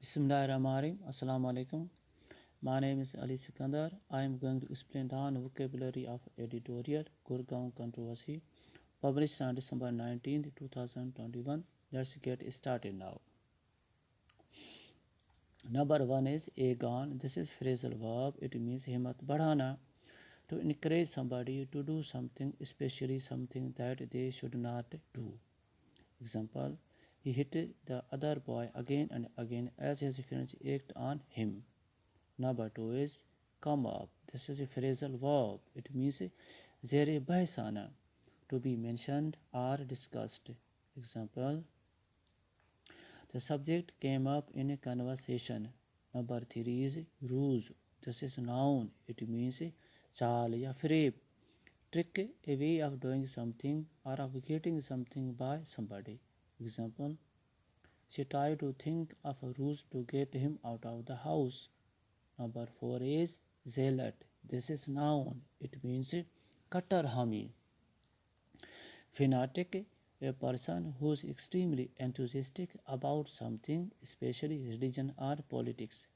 Bismillahirrahmanirrahim. Assalamu alaikum. My name is Ali Sikandar. I am going to explain the vocabulary of editorial Gurgaon controversy, published on December 19, 2021. Let's get started now. Number one is agan. This is phrasal verb. It means himmat badhana, to encourage somebody to do something, especially something that they should not do. Example, he hit the other boy again and again as his friends acted on him. Number two is come up. This is a phrasal verb. It means zere bahsana, to be mentioned or discussed. Example, the subject came up in a conversation. Number three is ruse. This is noun. It means चाल या फरेब, trick, a way of doing something or of getting something by somebody. Example, she tried to think of a ruse to get him out of the house. Number four is zealot. This is noun. It means kattarhami. Fanatic, a person who is extremely enthusiastic about something, especially religion or politics.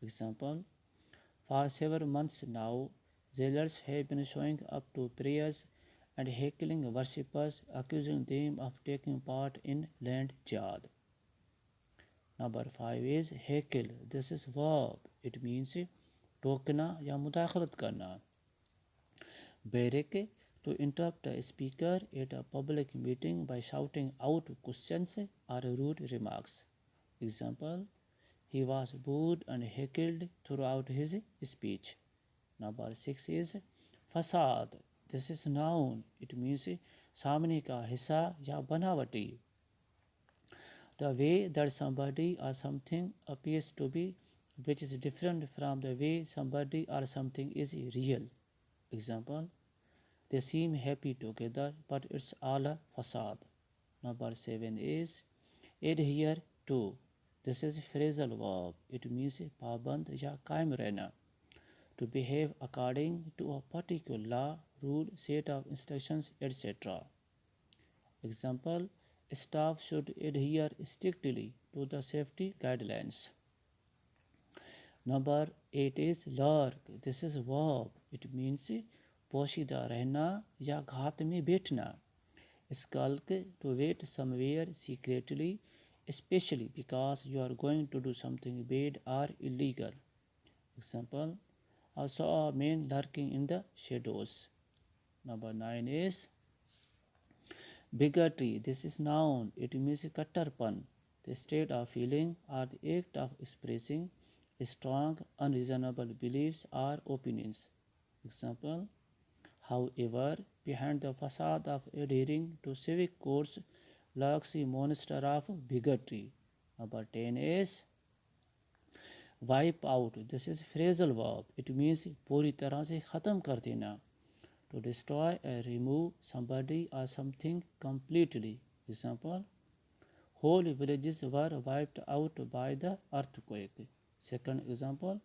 Example, for several months now, zealots have been showing up to prayers and heckling worshippers, accusing them of taking part in land jihad. Number five is heckle. This is verb. It means टोकना या मुदाखलत करना. Bereke, to interrupt a speaker at a public meeting by shouting out questions or rude remarks. Example, he was booed and heckled throughout his speech. Number six is facade. This is noun. It means सामने का हिस्सा या बनावटी. The way that somebody or something appears to be, which is different from the way somebody or something is real. Example, they seem happy together, but it's all a facade. Number seven is adhere to. This is phrasal verb. It means paband ya कायम रहना, to behave according to a particular law, rule, set of instructions, etc. Example, staff should adhere strictly to the safety guidelines. Number eight is lurk. This is verb. It means पोशीदा रहना या घात में बैठना. Skulk, to wait somewhere secretly, especially because you are going to do something bad or illegal. Example, I saw a man lurking in the shadows. Number nine is bigotry. This is noun. It means kattarpan, the state of feeling or the act of expressing strong, unreasonable beliefs or opinions. Example, however, behind the facade of adhering to civic codes lurks the monster of bigotry. Number 10 is wipe out. This is phrasal verb. It means पूरी तरह से ख़त्म कर देना, to destroy or remove somebody or something completely. Example, whole villages were wiped out by the earthquake. Second example,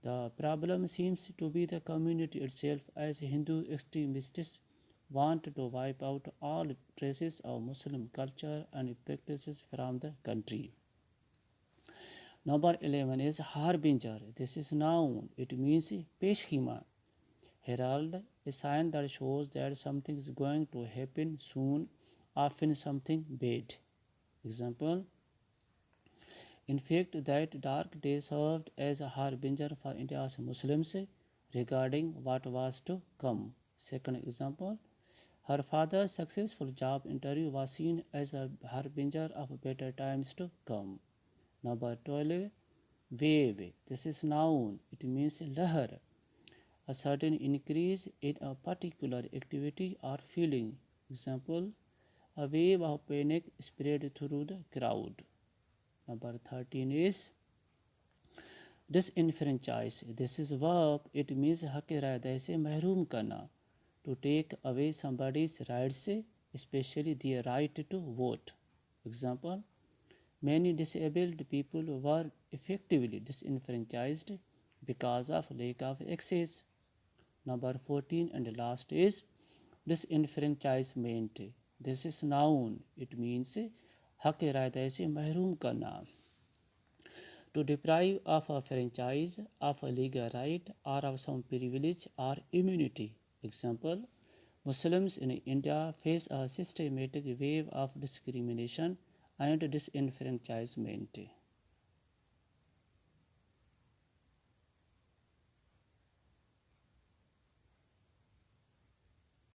the problem seems to be the community itself, as Hindu extremists want to wipe out all traces of Muslim culture and practices from the country. Number 11 is harbinger. This is noun. It means peshkhima. Herald, a sign that shows that something is going to happen soon, often something bad. Example, in fact, that dark day served as a harbinger for India's Muslims regarding what was to come. Second example, her father's successful job interview was seen as a harbinger of better times to come. Number 12, wave. This is noun. It means lahar, a certain increase in a particular activity or feeling. Example, a wave of panic spread through the crowd. Number 13 is disenfranchise. This is verb. It means हक राय से महरूम करना, to take away somebody's rights, especially their right to vote. Example, many disabled people were effectively disenfranchised because of lack of access. Number 14 and last is disenfranchisement. This is noun. It means हक राय से महरूम करना. to deprive of a franchise of a legal right or of some privilege or immunity. Example, Muslims in India face a systematic wave of discrimination and disenfranchisement.